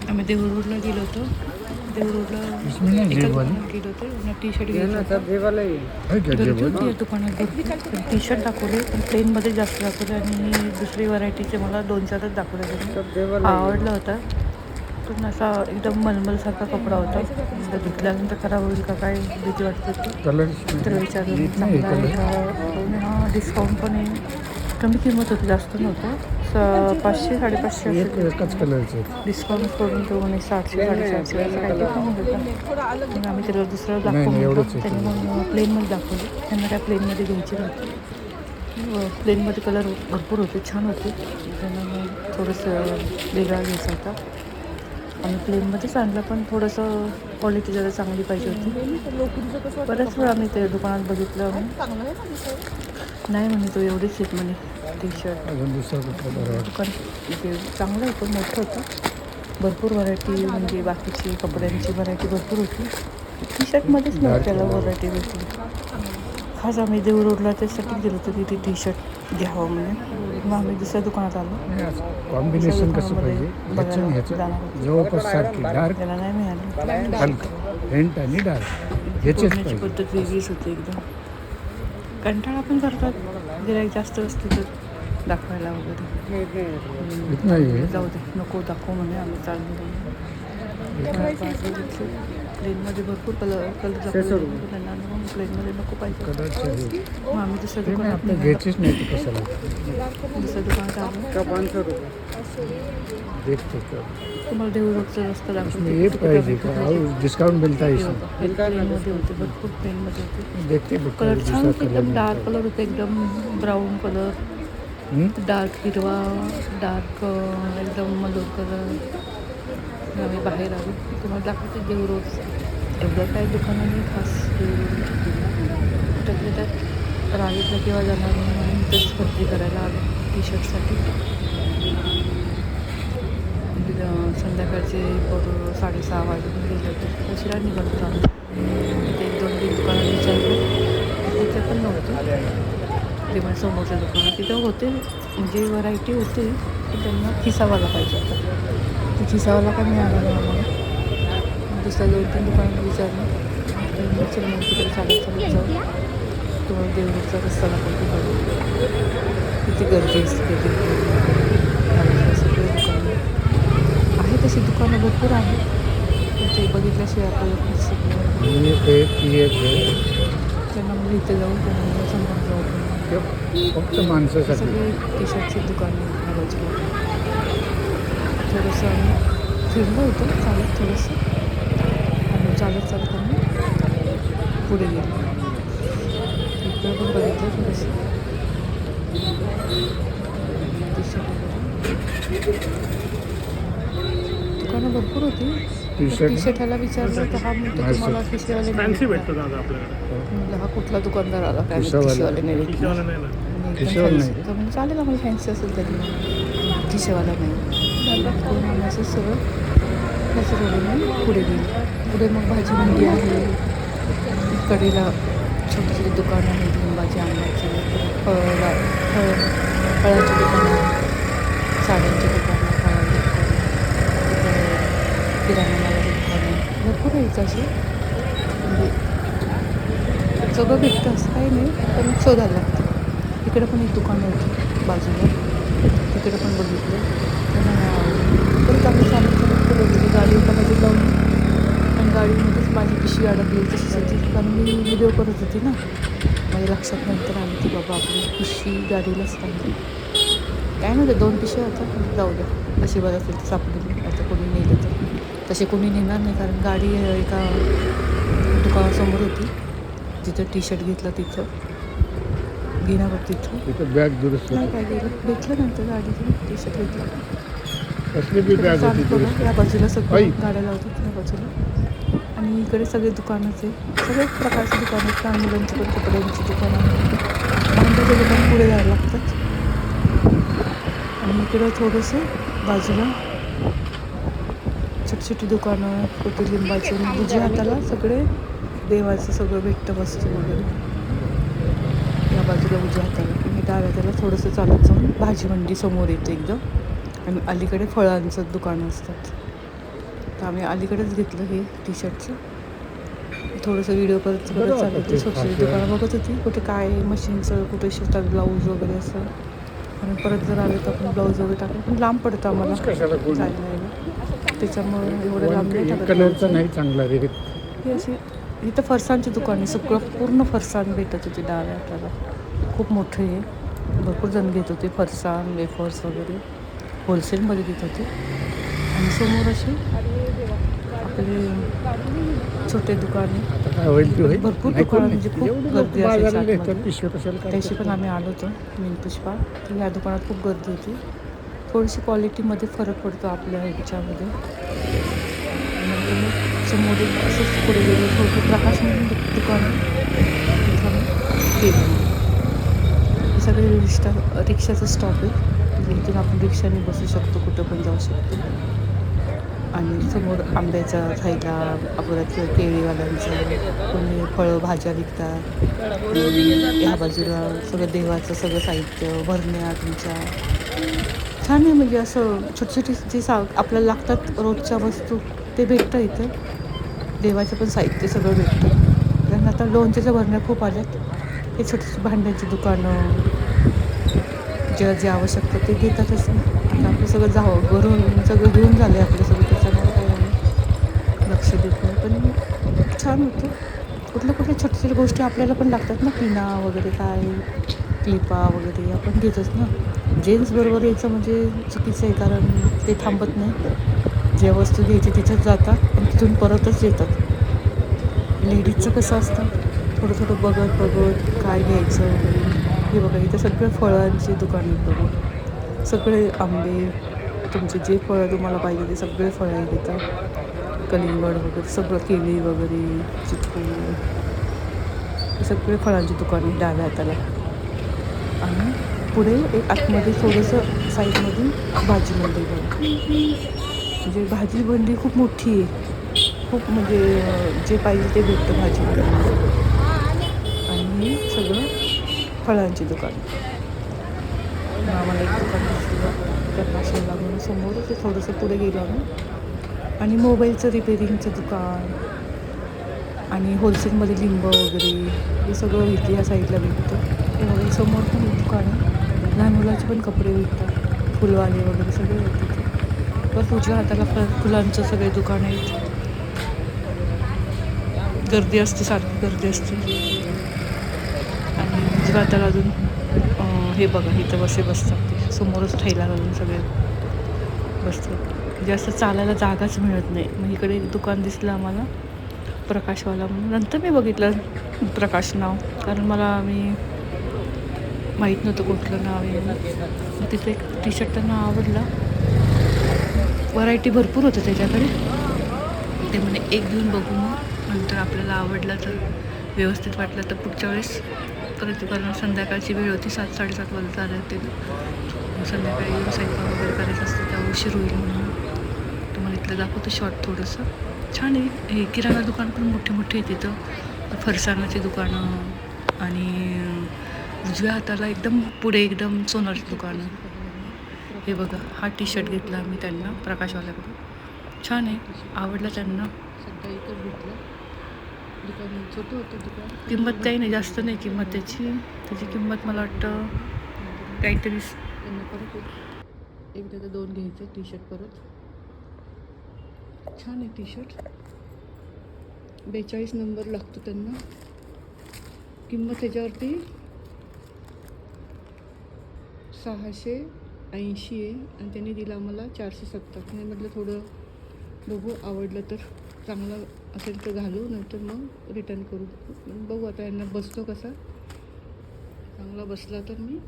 आम्ही देऊळ रोडला गेलो होतो. देऊळ रोडला एका दुकानात गेलो होतो. टी शर्ट गर्दी होती या दुकानात. टी शर्ट दाखवले पण प्लेनमध्ये जास्त दाखवले आणि दुसरी व्हरायटीचे मला 2-4च दाखवले त्यांनी. आवडला होता पण असा एकदम मलमलसारखा कपडा होता. धुतल्यानंतर खराब होईल का काय भीती वाटत होती. तर विचारलं चांगला आहे का. हा डिस्काउंट पण आहे. कमी किंमत होती, जास्त नव्हतं. 500-550 एकाच कलरचे डिस्काउंट करून तो म्हणे 700-750 असं काही पण होतं. मग आम्ही त्याला दुसरं दाखवून त्यांनी मग प्लेनमध्ये दाखवले. त्यांना काय प्लेनमध्ये घ्यायची नव्हती. प्लेनमध्ये कलर भरपूर होते, छान होते. त्यांना मग थोडंसं वेगळा घ्यायचा होता आणि प्लेनमध्येच आणलं पण थोडंसं क्वालिटी जरा चांगली पाहिजे होती. बऱ्याच वेळा आम्ही ते दुकानात बघितलं. नाही म्हणे तो एवढीच आहेत म्हणे टी शर्ट. दुकान ते चांगलं होतं, मोठं होतं. भरपूर व्हरायटी म्हणजे बाकीची कपड्यांची व्हरायटी भरपूर होती. टी शर्टमध्येच नव्हती त्याला व्हरायटी भेटली. खास आम्ही देऊळ रोडला त्यासाठी गेलो होतो की ती टी शर्ट घ्यावं म्हणून. मग आम्ही दुसऱ्या दुकानात आलो. कॉम्बिनेशन कसं पाहिजे जवळपास सारखी डार्क त्याला नाही मिळाली. हलकं फेंट आणि डार्क ह्याचीच बोलण्याची पद्धत वेगळीच होती एकदम. कंटाळा पण करतात गिऱ्हाईक जास्त असते तर दाखवायला वगैरे. जाऊ दे नको दाखवू म्हणे. आम्ही चाललो प्लेनमध्ये भरपूर कलर दाखवले त्यांना. मग प्लेनमध्ये नको पाहिजे मग आम्ही दुसऱ्या दुकानात घ्यायचीच नाही कशाला. दुसऱ्या दुकानात आलो. तुम्हाला देऊळ रोडचा रस्ता दाखवते. डिस्काउंट मिळता प्लेनमध्ये होते, भरपूर प्लेनमध्ये होते. कलर छान होते, एकदम डार्क कलर होते, एकदम ब्राऊन कलर, डार्क हिरवा, डार्क एकदम मलूर कलर. आम्ही बाहेर आलो. तुम्हाला दाखवते देऊळ रोड. एवढं काही दुकानं नाही खास देऊळ रोड. त्यात रावीतला किंवा जाणार म्हणून तेच खरेदी करायला आलो टी शर्टसाठी. संध्याकाळचे 6:30 वाजून गेले होते. उशिरा निघालो होतो आम्ही. ते 1-2 दुकानात विचारलं तिथे पण नव्हतं. ते माझ्या समोरच्या दुकानात तिथं होते म्हणजे व्हरायटी होते पण त्यांना खिसावाला पाहिजे होता. ते खिसावाला काय मिळाला नाही आम्हाला. दुसऱ्या 2-3 दुकानात विचारलं. चल मग तिकडे चालत जाऊ. तुम्हाला देवरूचा रस्ता दाखवतो बघा किती गर्दी असते तिथे. सगळे दुकानं आहे, तशी दुकानं भरपूर आहेत. ते बघितल्याशिवाय आपल्याला त्यांना मग इथे जाऊन त्यांना समोर जाऊ. फक्त माणसासाठी सगळे टी शर्टची दुकानं ह्या बाजूला. थोडंसं आम्ही फिरलो होतो चालत थोडंसं आणि चालत आम्ही पुढे गेलो. इकडं पण बघितलं थोडंसं टी शर्ट वगैरे. दुकानं भरपूर होती. टी शर्टाला विचारलं तर हा म्हणतो तुम्हाला खिशेवाले फॅन्सी भेटतं दादा आपल्याकडे. म्हणलं हा कुठला दुकानदार आला काय खिशेवाले नाही भेटला. म्हणजे चालेल आम्हाला फॅन्सी असेल तरी खिशेवाला नाही. करून असं सगळं त्याच्या रोडून पुढे गेली. पुढे मग भाजी मंडी आहे. कडेला छोटी छोटी दुकानं आहेत. लिंबाची, आंब्याची, फळांची दुकानं, साड्यांची दुकानं, फळांची दुकानं, किराणा मालाची दुकानं भरपूर आहेत अशी. म्हणजे सगळं भेटतं असं काही नाही पण शोधायला लागतं. इकडे पण एक दुकान होती बाजूला, तिकडे पण बघितलं. त्यांना परत आम्ही चालत पुढे गेली. गाडी एका बाजूला लावून आणि गाडीमध्येच माझी पिशवी अडकली तशीच होती. कारण मी व्हिडिओ करत होती ना. माझ्या लक्षात नंतर आली की बाबा आपली पिशवी गाडीलाच टाकली. काय नव्हतं 2 पिशव्या होत्या. जाऊ द्या नशिबात असेल तर सापडली. आता कोणी नेलं तर तसे कोणी नेणार नाही कारण गाडी एका दुकानासमोर होती जिथं टी शर्ट घेतलं तिथं घेणार तिथं बॅग दुरुस्त नाही काय गेलं भेटलं नंतर गाडीतून टी शर्ट घेतलं. बॅग होती या बाजूला सगळं गाड्या लावतात त्या बाजूला आणि इकडे सगळे दुकानच आहे. सगळे प्रकारचे दुकान आहेत. लहान मुलांची पण कपड्यांची दुकानं आहेत. भांड्याचे दुकान पुढे जायला लागतात आणि इकडं थोडंसं बाजूला छोटी छोटी दुकानं, कोटी लिंबाचे, उजव्या हाताला सगळे देवाचं सगळं भेटतं वस्तू वगैरे. या बाजूला उजव्या हाताला आणि डाव्या हाताला थोडंसं चालत जाऊन भाजी मंडी समोर येते एकदम आणि अलीकडे फळांचं दुकानं असतात. तर आम्ही अलीकडेच घेतलं हे टी शर्टचं. थोडंसं व्हिडिओ करत बरं करत चालू वाटतं होती, ते छोटी फाटलं. दुकानं बघत होती, कुठे काय मशीनचं, कुठे शिवतात ब्लाऊज वगैरे असं. आणि परत जर आलं तर आपण ब्लाऊज वगैरे टाकलं, पण लांब पडतं आम्हाला ब्लाऊज कशाला कोण जायला यायला, त्याच्यामुळं एवढं लांब नाही टाकत कलरचा ब्लाऊज. नाही चांगला रे. ही अशी इथं फरसाणची दुकान आहे, सगळं पूर्ण फरसाण भेटत होती डाव्या हाताला. खूप मोठं आहे, भरपूर जण घेत होते फरसाण, वेफर्स वगैरे होलसेलमध्ये देत होते. आणि समोर असे आपले छोटे दुकान आहे. आता काय होईल ते होईल. भरपूर नाही कोण दुकान म्हणजे नाही. खूप एवढे लोक गर्दी असायची बाजाराला येतात, आतमध्ये. पिशव्या कशाला काय त्याशी पण करतात? आम्ही आलो होतो मीनपुष्पा, तर ह्या दुकानात खूप गर्दी होती. थोडीशी क्वालिटीमध्ये फरक पडतो आपल्या ह्याच्यामध्ये. नंतर मग समोर असंच पुढे गेलं थोडं प्रकाश म्हणून दुकान आहे, तिथं मग गेलो. हे सगळे रिक्षाचं स्टॉप आहे, इथून आपण रिक्षाने बसू शकतो, कुठं पण जाऊ शकतो. आणि समोर आंब्याचा थैला, परत केळीवाल्यांचं, कोणी फळं भाज्या विकतात. ह्या बाजूला सगळं देवाचं सगळं साहित्य, भरण्या तुमच्या. छान आहे, म्हणजे असं छोटे छोटे जे आपल्याला लागतात रोजच्या वस्तू ते भेटतं इथं. देवाचं पण साहित्य सगळं भेटतं. कारण आता लोणच्याच्या भरण्या खूप आल्यात. हे छोटी छोटी भांड्याची दुकानं, ज्याला जे आवश्यकता ते घेतातच ना. आता आपलं सगळं घरून सगळं घेऊन झालं आहे आपलं सगळं, त्याच्यामुळे काय एवढं लक्ष देत नाही. पण छान होतं. कुठल्या छोट्या छोट्या गोष्टी आपल्याला पण लागतात ना, पिना वगैरे काय, क्लिपा वगैरे आपण घेतोच ना. जेंट्सबरोबर यायचं म्हणजे चुकीचं आहे, कारण ते थांबत नाही. ज्या वस्तू घ्यायची तिथंच जातात आणि तिथून परतच येतात. लेडीजचं कसं असतं, थोडं थोडं बघत काय घ्यायचं वगैरे. हे बघा इथं सगळं फळांची दुकान आहेत बघा. सगळे आंबे, तुमचे जे फळं तुम्हाला पाहिजे ते सगळे फळं आहेत इथं. कलिंगड वगैरे सगळं, केळी वगैरे, चिकू, हे सगळे फळांची दुकान आहे डाव्या हाताला. आणि पुढे एक आतमध्ये थोडंसं साईडमधून भाजी मंडई बघा. म्हणजे भाजी मंडई खूप मोठी आहे, खूप म्हणजे जे पाहिजे ते भेटतं भाजी मंडईमध्ये. आणि हे सगळं फळांची दुकान. आम्हाला एक दुकान दिसलं प्रकाशवाला म्हणून, समोरच ते थोडंसं पुढे गेलो आम्ही. आणि मोबाईलचं रिपेरिंगचं दुकान आणि होलसेलमध्ये लिंब वगैरे हे सगळं इथे या साईडला भेटतं. हे बघा समोर पण एक दुकान आहे, लहान मुलाचे पण कपडे भेटतात, फुलवाले वगैरे सगळे आहेत तिथे. परत उजव्या हाताला फुलांचं सगळे दुकान आहेत. गर्दी असते, सारखी गर्दी असते. आणि उजव्या हाताला अजून हे बघा इथं बसतात ते, समोरच थैला घालून सगळे बसतात. जास्त चालायला जागाच मिळत नाही. मग इकडे एक दुकान दिसलं आम्हाला प्रकाशवाला म्हणून. नंतर मी बघितलं प्रकाश नाव, कारण मी माहीत नव्हतं कुठलं नाव आहे. मग तिथे एक टी शर्ट त्यांना आवडला, व्हरायटी भरपूर होतं त्याच्याकडे. ते म्हणे एक घेऊन बघू, मग नंतर आपल्याला आवडलं तर, व्यवस्थित वाटलं तर पुढच्या वेळेस परत. कारण संध्याकाळची वेळ होती, 7-7:30 वाजता आले होते. संध्याकाळी येऊन स्वयंपाक वगैरे करायचं असतं, त्या उशीर होईल म्हणून तुम्हाला इथलं दाखवतो शॉर्ट थोडंसं. छान आहे. हे किराणा दुकान पण मोठे मोठे आहे तिथं, फरसाणाची दुकानं. आणि उजव्या हाताला एकदम पुढे एकदम सोनारची दुकानं. हे बघा हा टी शर्ट घेतला आम्ही त्यांना प्रकाशवाल्याकडून, छान आहे, आवडला त्यांना. सध्या इथं भेटलं दुकान, छोटं होतं दुकान. किंमत काही नाही, जास्त नाही किंमत त्याची किंमत मला वाटतं काहीतरी. त्यांना परत एकदा तर 2 घ्यायचे टी शर्ट परत. छान आहे टी शर्ट, 42 नंबर लागतो त्यांना. किंमत त्याच्यावरती 680 आहे आणि त्यांनी दिला आम्हाला 470. मी म्हटलं थोडं बघू, आवडलं तर चांगलं असेल तर घालू, नंतर मग रिटर्न करू. बघू आता यांना बसतो कसा, चांगला बसला तर मी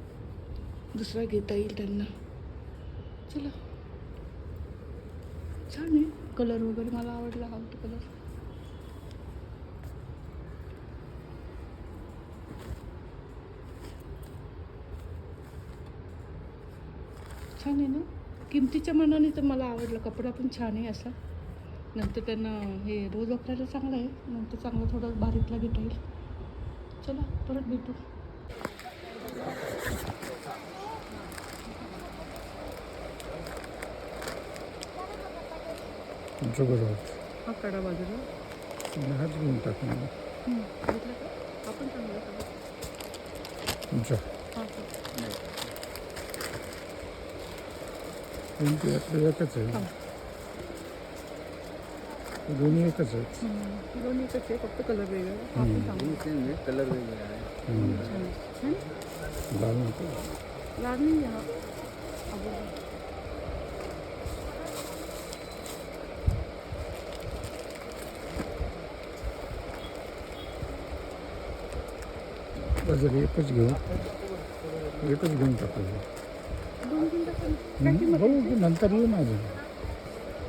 दुसरा घेता येईल त्यांना. चला, छान आहे कलर वगैरे, मला आवडला हा तो कलर. छान आहे ना, किमतीच्या मनाने तर मला आवडलं. कपडा पण छान आहे असा. नंतर त्यांना हे रोज वापरायला चांगलं आहे, नंतर चांगलं थोडं बारीकला घेता येईल. चला परत भेटू. तुमच्या बरोबर हा कडा बाजूला हाच घेऊन टाकून घेतला का आपण चांगला कडा तुमच्या हा कोणती आपलं एकच आहे दोन्ही एकच आहेत दोन्ही एकच आहे फक्त कलर वेगळा आहे. आपण चांगला कलर वेगवेगळे आहे छान आहे. लाल नको लाड नाही आहे हा अगोदर जर एकच घेऊन टाकू दोन तीन टाका हो नंतर येऊ माझं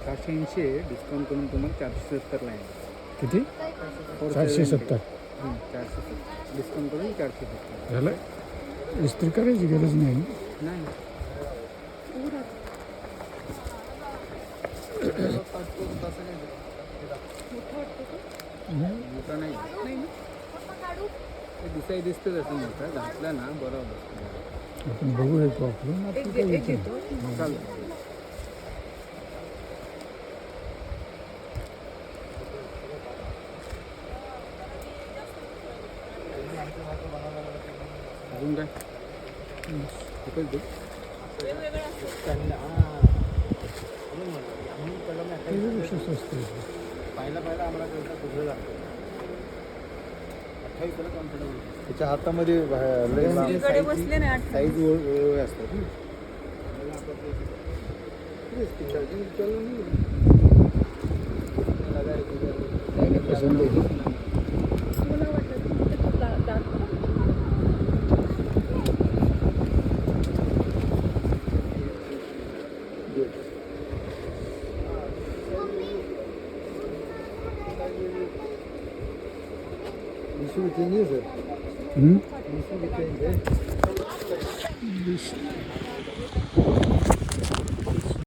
480 डिस्काउंट करून तुम्हाला 470 ला आहे किती 470 470 डिस्काउंट करून 470 झालं इस्त्री करायची गरज नाही नाही मोठा नाही ते दिसतं तसं मोठं घातलं ना बरोबर आपण बघू येतो आपण आपलं काय एक विचार घेतो चालेल अजून काय एकच दे त्याच्यापेक्षा स्वस्त आहे. पहिला आम्हाला दुसरं लागतं त्याच्या हातामध्ये सगळीकडे बसले नाही आठ साईज वेगवेगळे असतात पसंत आहे मला वाटलं ते दात हम्म? सर